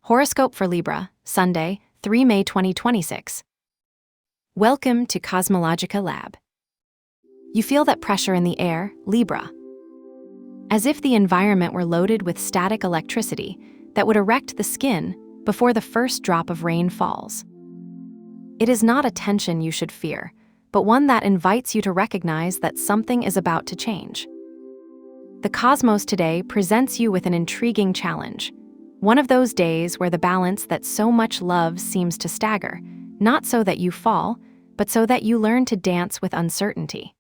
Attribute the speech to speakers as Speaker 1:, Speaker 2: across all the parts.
Speaker 1: Horoscope for Libra, Sunday, 3 May 2026. Welcome to CosmologicaLab. You feel that pressure in the air, Libra. As if the environment were loaded with static electricity that would erect the skin before the first drop of rain falls. It is not a tension you should fear, but one that invites you to recognize that something is about to change. The cosmos today presents you with an intriguing challenge. One of those days where the balance that so much love seems to stagger, not so that you fall, but so that you learn to dance with uncertainty.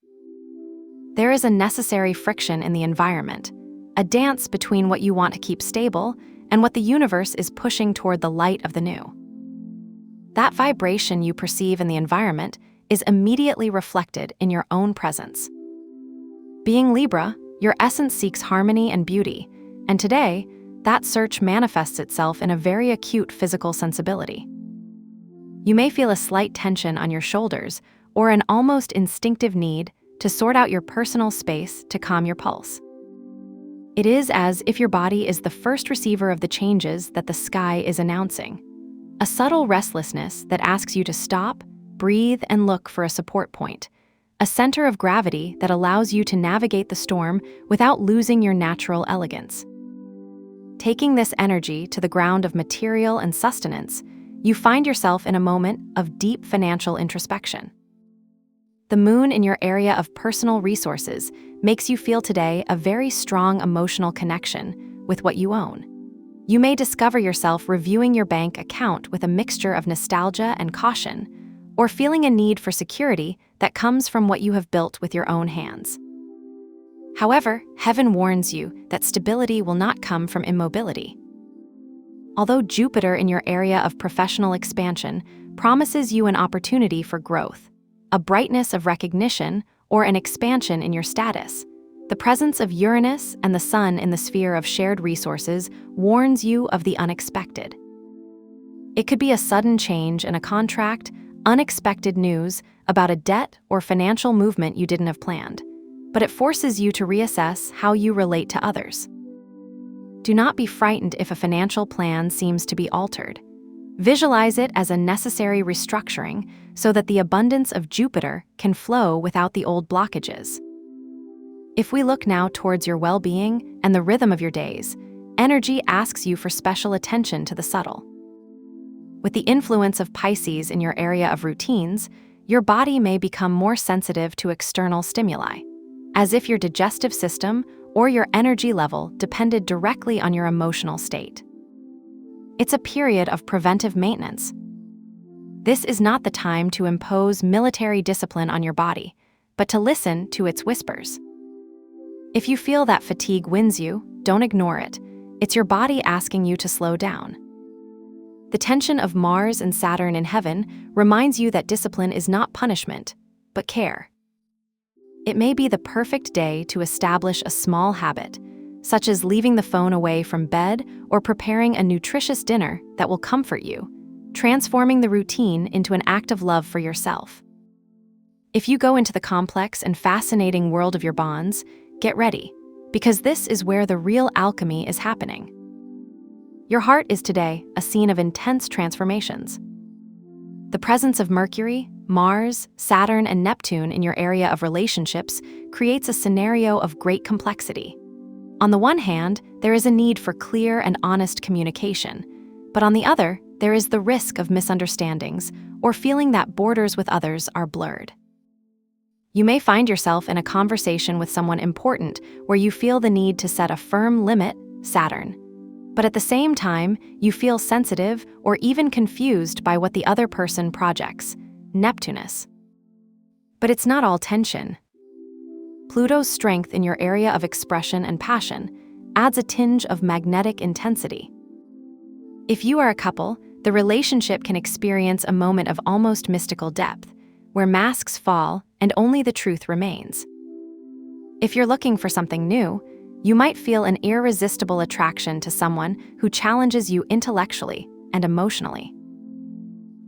Speaker 1: There is a necessary friction in the environment, a dance between what you want to keep stable and what the universe is pushing toward the light of the new. That vibration you perceive in the environment is immediately reflected in your own presence. Being Libra, your essence seeks harmony and beauty, and today, that search manifests itself in a very acute physical sensibility. You may feel a slight tension on your shoulders or an almost instinctive need to sort out your personal space to calm your pulse. It is as if your body is the first receiver of the changes that the sky is announcing, a subtle restlessness that asks you to stop, breathe, and look for a support point, a center of gravity that allows you to navigate the storm without losing your natural elegance. Taking this energy to the ground of material and sustenance, you find yourself in a moment of deep financial introspection. The moon in your area of personal resources makes you feel today a very strong emotional connection with what you own. You may discover yourself reviewing your bank account with a mixture of nostalgia and caution, or feeling a need for security that comes from what you have built with your own hands. However, heaven warns you that stability will not come from immobility. Although Jupiter in your area of professional expansion promises you an opportunity for growth, a brightness of recognition, or an expansion in your status, the presence of Uranus and the Sun in the sphere of shared resources warns you of the unexpected. It could be a sudden change in a contract, unexpected news about a debt or financial movement you didn't have planned, but it forces you to reassess how you relate to others. Do not be frightened if a financial plan seems to be altered. Visualize it as a necessary restructuring so that the abundance of Jupiter can flow without the old blockages. If we look now towards your well-being and the rhythm of your days, energy asks you for special attention to the subtle. With the influence of Pisces in your area of routines, your body may become more sensitive to external stimuli, as if your digestive system or your energy level depended directly on your emotional state. It's a period of preventive maintenance. This is not the time to impose military discipline on your body, but to listen to its whispers. If you feel that fatigue wins you, don't ignore it. It's your body asking you to slow down. The tension of Mars and Saturn in heaven reminds you that discipline is not punishment, but care. It may be the perfect day to establish a small habit, such as leaving the phone away from bed or preparing a nutritious dinner that will comfort you, transforming the routine into an act of love for yourself. If you go into the complex and fascinating world of your bonds, get ready, because this is where the real alchemy is happening. Your heart is today a scene of intense transformations. The presence of Mercury, Mars, Saturn, and Neptune in your area of relationships creates a scenario of great complexity. On the one hand, there is a need for clear and honest communication, but on the other, there is the risk of misunderstandings or feeling that borders with others are blurred. You may find yourself in a conversation with someone important where you feel the need to set a firm limit, Saturn. But at the same time, you feel sensitive or even confused by what the other person projects, Neptunus. But it's not all tension. Pluto's strength in your area of expression and passion adds a tinge of magnetic intensity. If you are a couple, the relationship can experience a moment of almost mystical depth, where masks fall and only the truth remains. If you're looking for something new, you might feel an irresistible attraction to someone who challenges you intellectually and emotionally.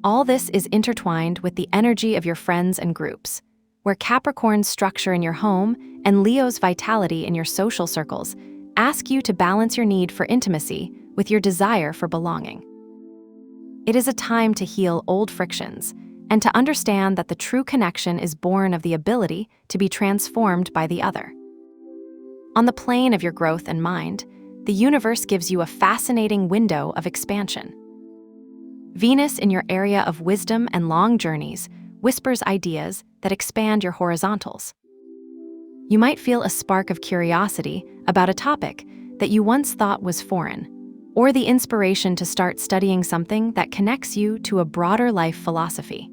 Speaker 1: All this is intertwined with the energy of your friends and groups, where Capricorn's structure in your home and Leo's vitality in your social circles ask you to balance your need for intimacy with your desire for belonging. It is a time to heal old frictions and to understand that the true connection is born of the ability to be transformed by the other. On the plane of your growth and mind, the universe gives you a fascinating window of expansion. Venus in your area of wisdom and long journeys whispers ideas that expand your horizontals. You might feel a spark of curiosity about a topic that you once thought was foreign, or the inspiration to start studying something that connects you to a broader life philosophy.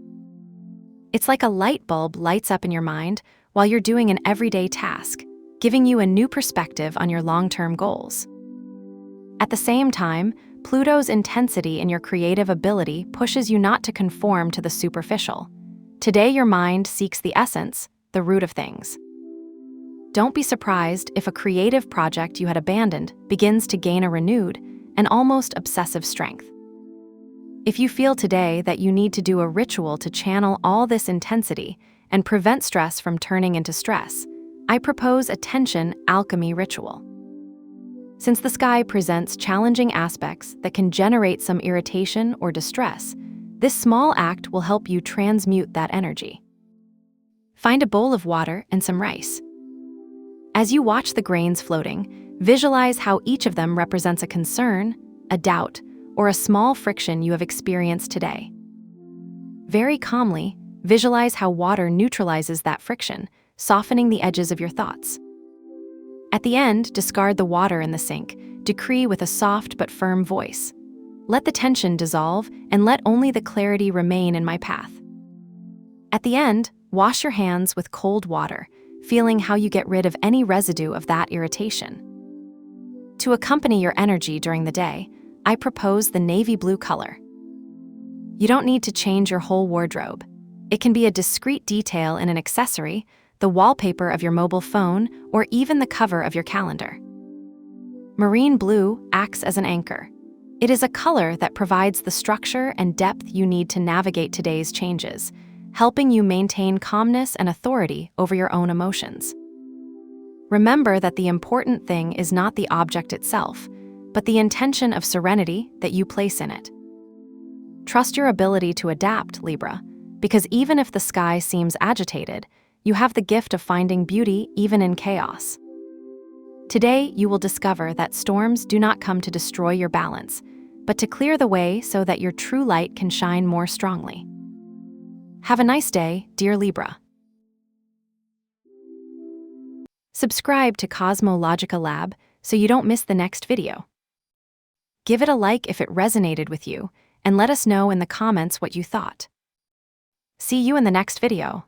Speaker 1: It's like a light bulb lights up in your mind while you're doing an everyday task, giving you a new perspective on your long-term goals. At the same time, Pluto's intensity in your creative ability pushes you not to conform to the superficial. Today, your mind seeks the essence, the root of things. Don't be surprised if a creative project you had abandoned begins to gain a renewed and almost obsessive strength. If you feel today that you need to do a ritual to channel all this intensity and prevent stress from turning into stress, I propose a tension alchemy ritual. Since the sky presents challenging aspects that can generate some irritation or distress, this small act will help you transmute that energy. Find a bowl of water and some rice. As you watch the grains floating, visualize how each of them represents a concern, a doubt, or a small friction you have experienced today. Very calmly, visualize how water neutralizes that friction, softening the edges of your thoughts. At the end, discard the water in the sink, decree with a soft but firm voice. Let the tension dissolve and let only the clarity remain in my path. At the end, wash your hands with cold water, feeling how you get rid of any residue of that irritation. To accompany your energy during the day, I propose the navy blue color. You don't need to change your whole wardrobe. It can be a discreet detail in an accessory, the wallpaper of your mobile phone, or even the cover of your calendar. Marine blue acts as an anchor. It is a color that provides the structure and depth you need to navigate today's changes, helping you maintain calmness and authority over your own emotions. Remember that the important thing is not the object itself, but the intention of serenity that you place in it. Trust your ability to adapt, Libra, because even if the sky seems agitated, you have the gift of finding beauty even in chaos. Today, you will discover that storms do not come to destroy your balance, but to clear the way so that your true light can shine more strongly. Have a nice day, dear Libra. Subscribe to CosmologicaLab so you don't miss the next video. Give it a like if it resonated with you, and let us know in the comments what you thought. See you in the next video.